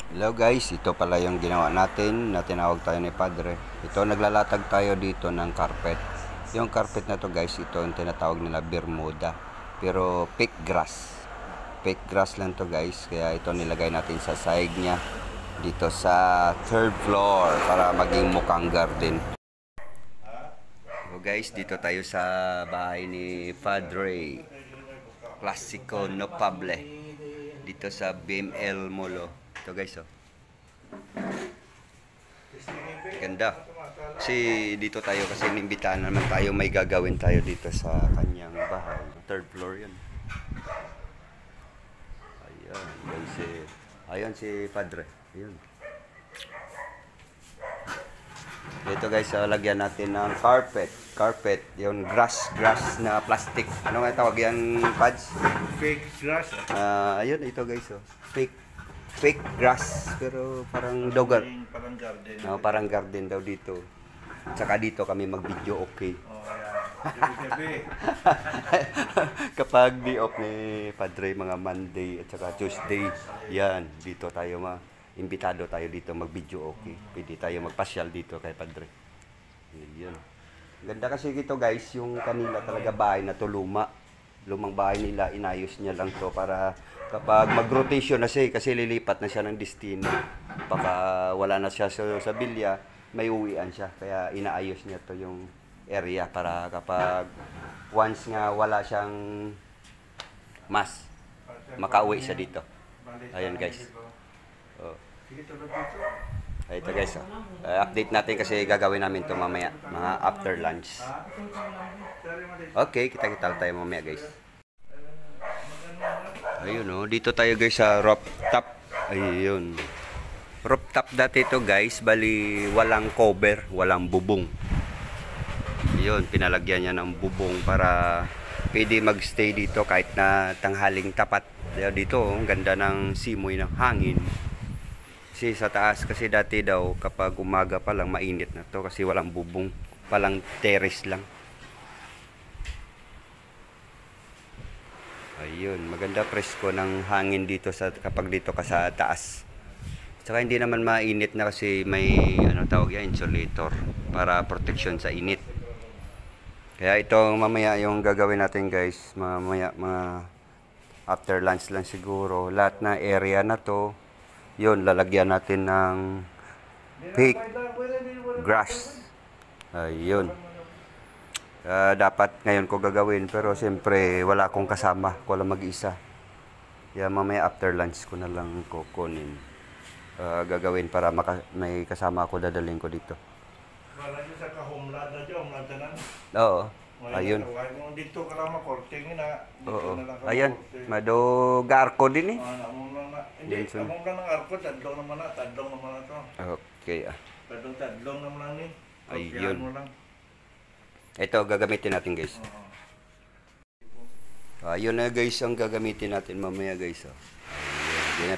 Hello guys, ito pala yung ginawa natin na tinawag tayo ni Padre. Ito, naglalatag tayo dito ng carpet. Yung carpet na to guys, ito yung tinatawag nila Bermuda. Pero fake grass. Fake grass lang to guys. Kaya ito nilagay natin sa sahig niya. Dito sa third floor para maging mukhang garden. So guys, dito tayo sa bahay ni Padre. Classico Nopable. Dito sa BML Molo. Ito guys, oh. Ganda. Kasi dito tayo kasi inimbitahan naman tayo, may gagawin tayo dito sa kanyang bahay. Third floor yun. Ayan, guys, ayun si Padre. Ayun. Dito guys, lagyan natin ng carpet. Carpet, yung grass na plastic. Ano nga tawag yan, Pads? Fake grass. Ayun, ito guys, oh. Fake grass, pero parang dogar. Parang garden. No, parang garden daw dito. Tsaka dito kami mag-video, okay. Oh, yeah. Gabi. Kapag di off ni Padre, mga Monday at saka Tuesday, yan, dito tayo imbitado tayo dito mag-video, okay. Pwede tayo magpasyal dito kay Padre. Yan. Ganda kasi dito guys, yung kanila talaga bahay na to lumang bahay nila, inayos niya lang to para kapag mag-rotation na siya, kasi lilipat na siya ng destino. Baka wala na siya sa bilya, may uwian siya. Kaya inaayos niya to yung area para kapag once nga wala siyang makauwi siya dito. Ayan guys. Oh. Ito guys, oh. Update natin kasi gagawin namin to mamaya, mga after lunch. Okay, kita-kita tayo mamaya guys. Ayun, oh, dito tayo guys sa rooftop. Ayun. Rooftop dati to guys, bali walang cover, walang bubong. Ayun, pinalagyan niya ng bubong para pwede magstay dito kahit na tanghaling tapat. Dito, oh, ganda ng simoy ng hangin. Kasi sa taas, kasi dati daw kapag umaga pa lang mainit na to kasi walang bubong, palang terrace lang. Ayun, maganda presko ng hangin dito kapag dito ka sa taas. Saka hindi naman mainit na kasi may tawag yan, insulator para protection sa init. Kaya ito mamaya yung gagawin natin guys, mamaya mga after lunch lang siguro. Lahat na area na to, yun, lalagyan natin ng fake grass. Ayun. Dapat ngayon ko gagawin, pero siyempre wala akong kasama, ko lang mag-isa. Kaya mamaya after lunch ko na lang kukunin. Gagawin para may kasama ako, dadalhin ko dito. Wala niyo sa kahumlad na dyan, humlad na. Oo. Ayun. Dito ka lang makorting na. Oo. Ayan. Mado garko din eh. Hindi, among lang ng arko, tadlong naman na to. Okay. Tadlong naman lang ni. Ayun. Ito gagamitin natin guys. Ayun na guys ang gagamitin natin mamaya guys.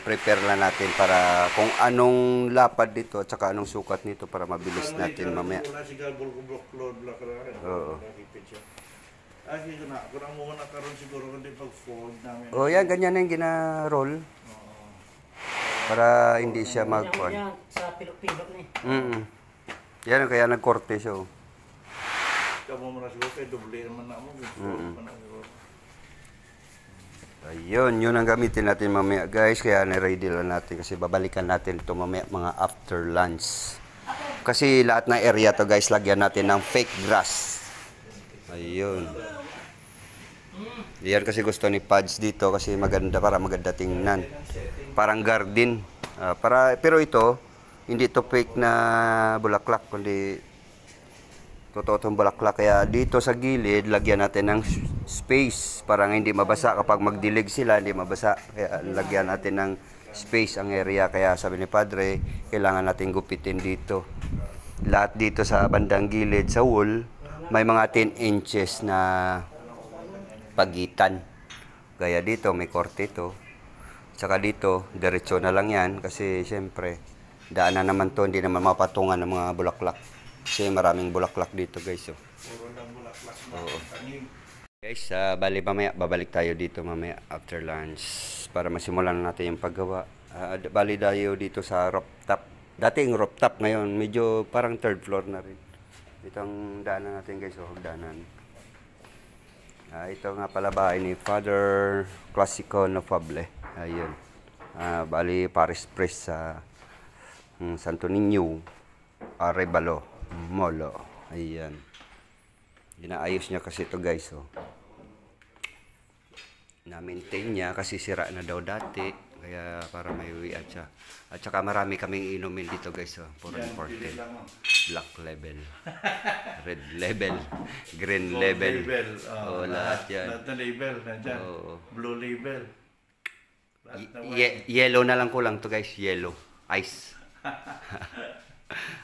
Prepare lang natin para kung anong lapad dito at saka anong sukat nito para mabilis natin mamaya. Oo. Oh, yan, ganyan na yung gina-roll. Para hindi siya mag-kuhan. Sa pilok-pilok ni. Yan, kaya nag-korte siya. Ayun, yun ang gamitin natin mamaya guys. Kaya na-ready lang natin kasi babalikan natin ito mamaya mga after lunch. Kasi lahat ng area to guys, lagyan natin ng fake grass. Ayun. Yan kasi gusto ni Pads dito kasi maganda, para maganda tingnan. Parang garden. Pero ito, hindi ito fake na bulaklak, kundi totoo itong bulaklak. Kaya dito sa gilid, lagyan natin ng space para hindi mabasa. Kapag magdilig sila, hindi mabasa. Kaya lagyan natin ng space ang area. Kaya sabi ni Padre, kailangan natin gupitin dito. Lahat dito sa bandang gilid, sa wall, may mga 10 inches na pagitan. Kaya dito, may korte ito. Saka dito, diretso na lang yan. Kasi siyempre, daanan naman to, hindi naman mapatungan ng mga bulaklak. Kasi maraming bulaklak dito guys. Puro lang bulaklak na. Oo. Guys, bali mamaya, babalik tayo dito mamaya after lunch para masimulan natin yung paggawa. Bali tayo dito sa rooftop. Dating rooftop, ngayon medyo parang third floor na rin. Ito ang daanan natin guys, hagdanan. Ito nga pala bahay ni Father Classico Nofable. Ayun. Bali Paris Priest sa Santo Niño, Arevalo, Molo. Ayan. Inaayos niya kasi ito guys. Na-maintain niya kasi sira na daw dati. Kaya para may uwian siya. At saka marami kaming inumin dito guys. Puro imported. Black level. Red level. Green Gold level. Lahat yan. Lahat na label. Nandyan. Blue label. Yellow na lang kulang to guys. Yellow. Ice.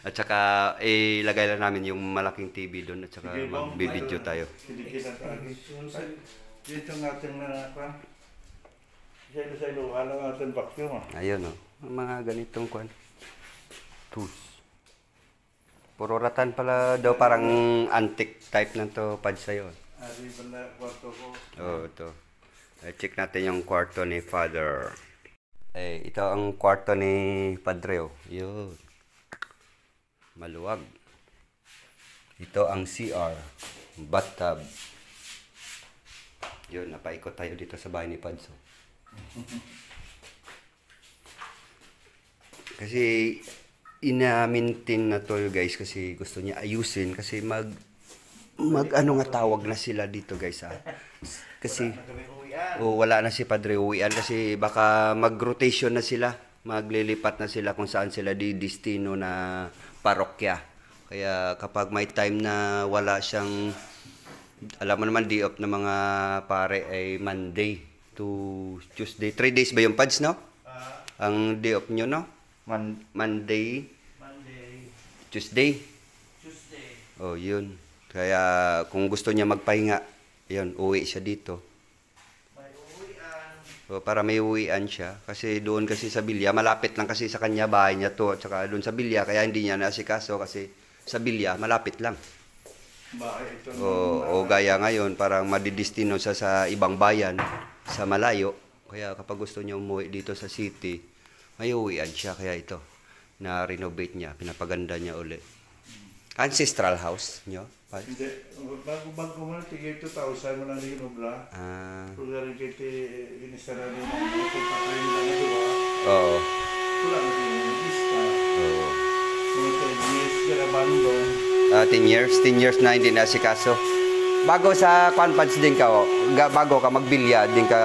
At saka ilagay lang namin yung malaking TV doon. At saka magbibideo tayo. Dito ng ating sa ilo, alang ating vacuum. Ayun mga ganitong kwan. Tools. Puro ratan pala daw, parang antique type na to pad sa'yo. Ari ba na kwarto ko? Ito. Check natin yung kwarto ni Father. Ito ang kwarto ni Padre. Yun. Maluwag. Ito ang CR. Bathtub. Yun, napaikot tayo dito sa bahay ni Pads. Kasi ina-maintain na to guys kasi gusto niya ayusin kasi mag ano nga tawag na sila dito guys kasi wala na si Padre uwian kasi baka mag-rotation na sila, maglilipat na sila kung saan sila destino na parokya. Kaya kapag may time na wala siyang, alam mo naman day off ng mga pare ay Monday to Tuesday. 3 days ba yung Pads, no? Ang day off nyo, no? Monday, Tuesday. Yun. Kaya kung gusto niya magpahinga, yun, uwi siya dito. Para may uwian siya. Kasi doon kasi sa Bilya, malapit lang kasi sa kanya, bahay niya to. At saka doon sa Bilya, kaya hindi niya naasikaso kasi sa Bilya, malapit lang. Gaya ngayon, parang madidestino siya sa ibang bayan, sa malayo. Kaya kapag gusto niya umuwi dito sa city, may uwian siya. Kaya ito, na-renovate niya, pinapaganda niya uli. Ancestral house niyo? Hindi. Bago mo na, tigay 2,000 mo na rin nubla. Kung galing kayo inisara rin ang mga patay nila na diba? Oo. Wala na rin yung lista. Mga 10 years, garabando. 10 years na hindi naasikaso. Bago sa Pads din ka, bago ka magbilya, din ka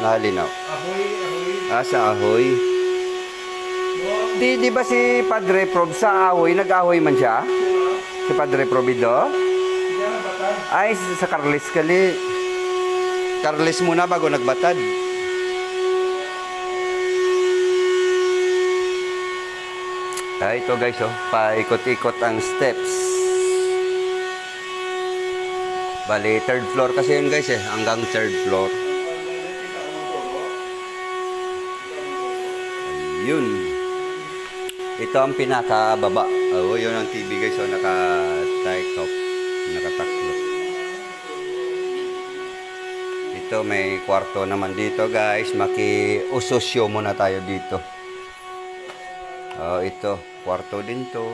nahalinaw. Ahoy. Sa Ahoy. Di ba si Padre Prob sa Ahoy, nag-ahoy man siya? Si Padre Probido? Ay, sa Carles kali. Carles muna bago nagbatad. Ito guys, paikot-ikot ang steps. Bali, 3rd floor kasi yun guys hanggang 3rd floor. Yun. Ito ang pinakababa. Yun ang TV guys, naka-tie-top, nakataklo. Ito may kwarto naman dito guys, maki-usosyo muna tayo dito. Ito, kwarto din to.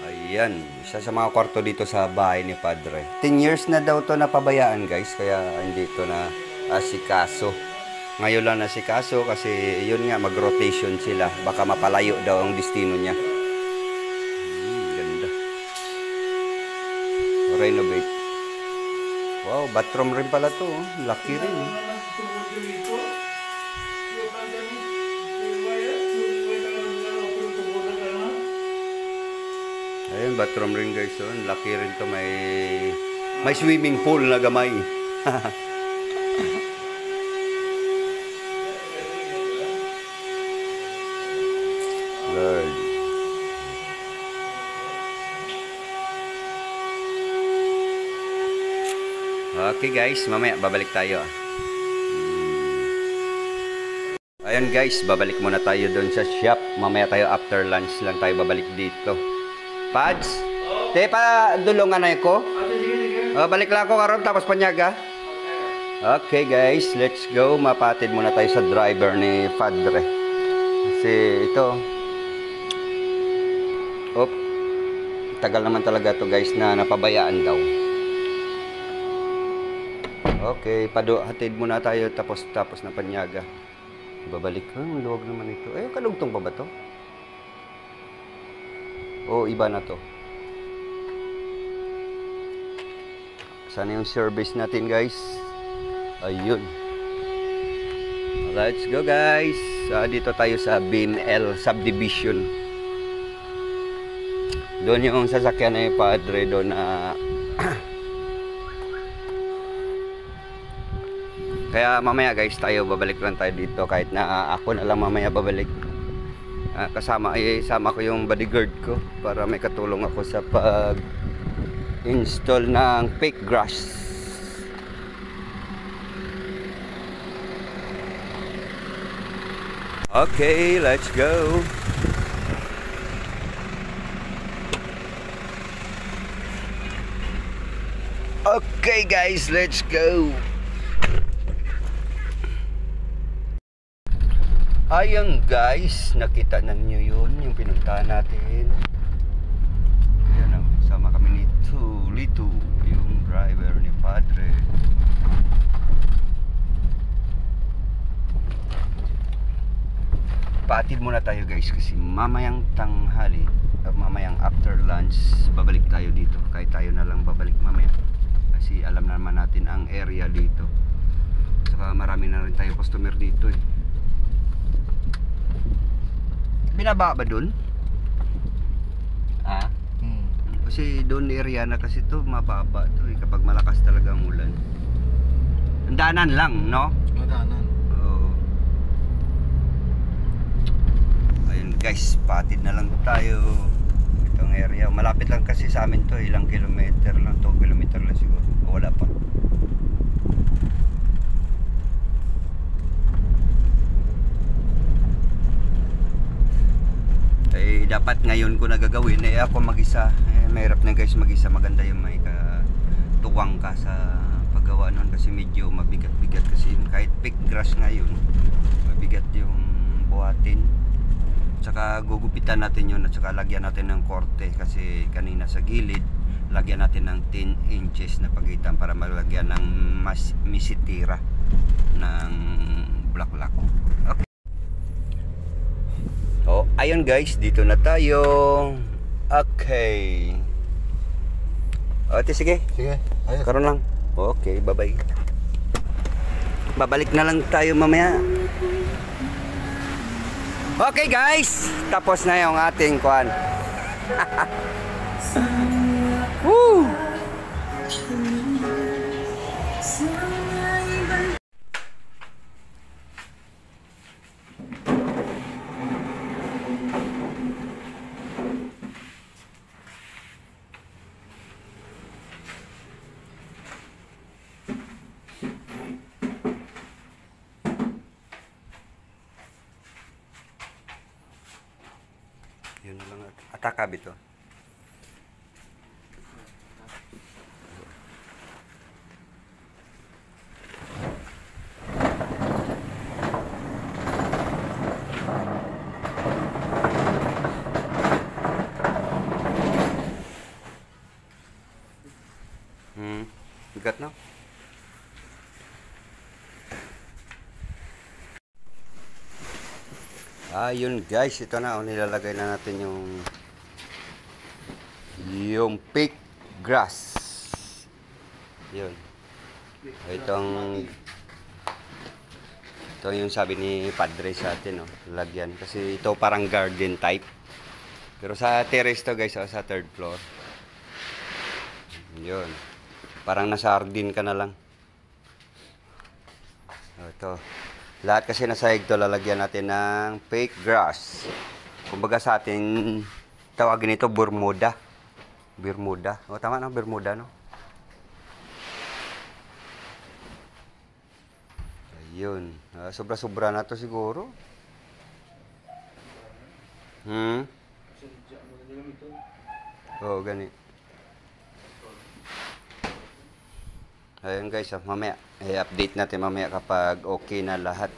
Ayan, isa sa mga kwarto dito sa bahay ni Padre. 10 years na daw to napabayaan guys, kaya hindi to na asikaso. Ngayon lang nasikaso kasi yun nga, mag-rotation sila. Baka mapalayo daw ang destino niya. Ganda. Renovate. Wow, bathroom rin pala to. Laki rin. Ayun, bathroom rin guys. Laki rin to. May swimming pool na gamay. Lord. Okay guys, mamaya babalik tayo. Ayun guys, babalik muna tayo doon sa shop. Mamaya tayo after lunch lang tayo babalik dito. Pads? Te pa dulungan na ko. Balik lang ako karon tapos panyaga. Okay guys, let's go. Mapatid muna tayo sa driver ni Padre. Kasi ito. Op. Tagal naman talaga to guys na napabayaan daw. Okay, hatid muna tayo tapos na Panyaga. Babalik ko. Luwag naman ito. Eh, kalugtong pa ba to? O, iba na to. Sana yung service natin guys. Ayun. Let's go guys. Dito tayo sa BML Subdivision. Doon yung sasakyan ni Padre doon na kaya mamaya guys tayo babalik lang tayo dito kahit na ako na lang mamaya babalik. Sama ko yung bodyguard ko para may katulong ako sa pag install ng fake grass. Okay, let's go. Okay guys, let's go. Ayan guys, nakita na niyo yun, yung pinuntahan natin. Ayan o, sama kami ni Tulito, yung driver ni Padre. Patid muna tayo guys kasi mamayang tanghali, mamayang after lunch, babalik tayo dito. Kahit tayo na lang babalik mamaya. Kasi alam naman natin ang area dito. Saka marami na rin tayo customer dito eh. Binaba ba dun? Kasi doon area na kasi to mababa to eh, kapag malakas talaga ang ulan. Ang daanan lang, no? Daanan. Oo. Ayun guys, patid na lang tayo. Itong area, malapit lang kasi sa amin to, ilang kilometer lang, 2 kilometer lang siguro. O, wala pa. Eh, dapat ngayon ko nagagawin eh ako mag-isa. Mahirap na guys mag-isa. Maganda yung may tuwang ka sa paggawa nun kasi medyo mabigat-bigat kasi kahit pick grass ngayon mabigat yung buhatin. Tsaka gugupitan natin yun at saka lagyan natin ng korte kasi kanina sa gilid lagyan natin ng 10 inches na pagitan para malagyan ng misitira ng black. Okay. Oh, ayun guys, dito na tayo. Okay. Sige. Sige, ayos. Karon lang. Okay, bye-bye. Babalik na lang tayo mamaya. Okay guys, tapos na yung ating kuan. Woo! Yun na lang. Atakab ito. Bigat na. Yun guys, ito na, nilalagay na natin yung fake grass. Yun. Ito yung sabi ni Padre sa atin, lagyan. Kasi ito parang garden type. Pero sa terrace to guys, sa third floor. Yun. Parang nasa hardin ka na lang. Ito. Lahat kasi nasa higto, lalagyan natin ng fake grass. Kumbaga sa atin, tawagin ito Bermuda. Bermuda. O, tama na, Bermuda, no? Ayun. Sobra-sobra na to siguro. Oo, gani. Ayun guys, mamaya i-update natin mamaya kapag okay na lahat.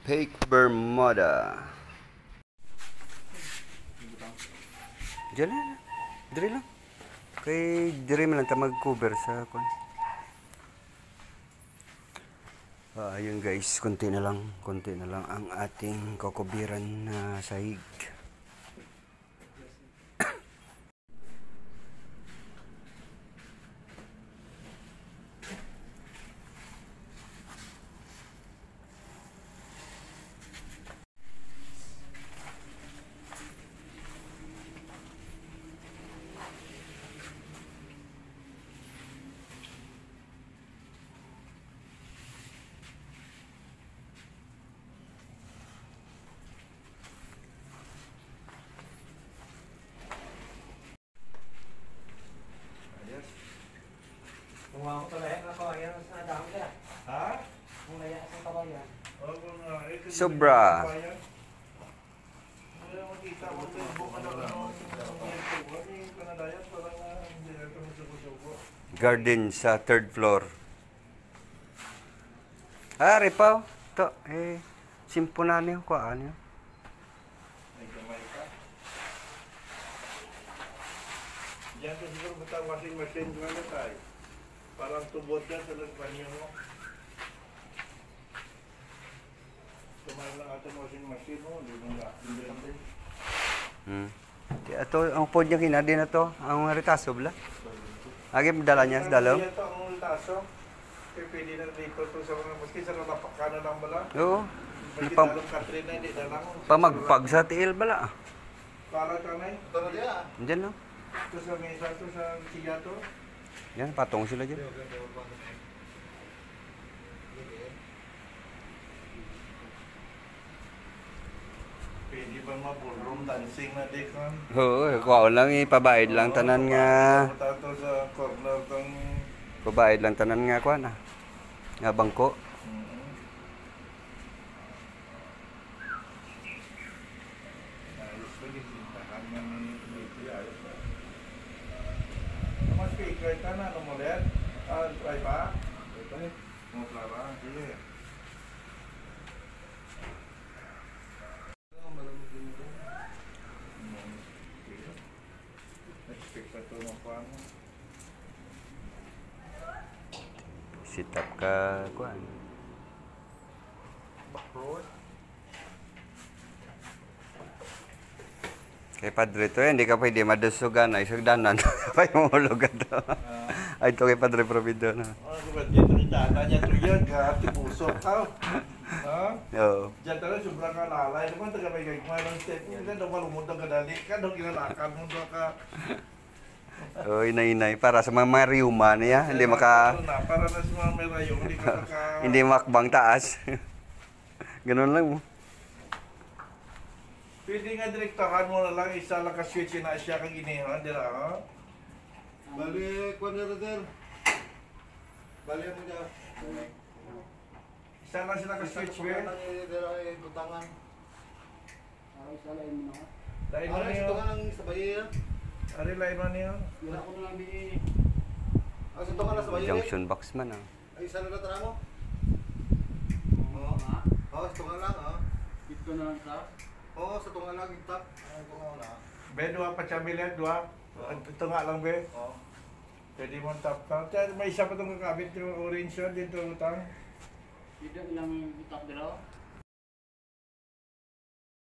Fake Bermuda. Diyan lang. Dire lang. Kay dire man lang ta mag-cover sa kon. Ayun guys, konti na lang ang ating kukubiran na sahig. Kung ako talaga ako, ayan sa dami ka. Ha? Kung naya sa kabayan. Oo, kung Sobra. Wala makita mo ito. Buka na ano. Yung kanadayan, parang hindi na ito magsuko-suko. Garden sa 3rd floor. Ripaw. To, simpunan niyo ko ano. May kamay ka. Diyan ka siguro basta washing machine ko na tayo. Parang tubod ka sa banyo mo. Tumayo lang ating washing machine mo. Hindi mo nga. Ato ang pod niya kinadi na to, ang retaso bla. Agi dala niya sa dalaw. Ito ang taso. Kaya pwede na dito to sa mga maski sa napakana lang bala. Oo. Pwede Pam- talong Katrina, hindi na lang. Pamagpag sa tiil bala. Para ka na eh. Ito na diya. Diyan lang. Ito sa mesa to sa siya to. Yan, patong sila dyan. Pwede ba ma-ballroom dancing na di kan? Oo, kuha lang ipabayad lang tanan nga. Tato sa corner tong... Pabayad lang tanan nga kuha na. Nga bangko. Ayos ba din? Tahan nga ni Dito, ayos ba? Mas speaker ka na, ano mo ulit? Try pa? Ito eh. Mo Clara, sige. Expect pa ito ng paano. Sit up ka kuha. Backroad. Kay Padre to, hindi ka pwede madusugan ay sugdanan. Pay mo lugan to. Ay to kay Padre Provido na. Ano ba dito rin dana niya ito yan? Kahati puso ka. Ha? Oo. Diyan talaga sobrang kalalay. Naman taga may gagmay ng step. Hindi ka daw malumod ang kadali. Ka daw kinalakan mo daw ka. Oh, inay-inay para sa mga riuma niya, hindi maka Para na sa mga merayo, hindi ka maka... hindi makbang taas. Ganun lang mo. Pwede nga direktahan mo na lang, isa lang ka-switch na siya kang inihan, di na ha? Bali, kwan na rin. Bali mo niya. Isa lang sila ka-switch, be. Butangan. Lain mo Ano niyo. ito nga ng sabayi yan? Ari, lain mo niyo. Wala ko lang bini. Ang sa tunga na sabayi Junction box man ah. Ay, isa na natara mo? Oo. Oo, sa tunga lang ha. Ito na lang sa. Oo, sa tunga lang yung top. Ang tunga na. Be, dua pa siya milet, dua. Ito nga lang, be. Oo. Pwede mo tap-tap. May isa pa itong kakabit yung orange yun, dito utang. Dito ilang itak dito.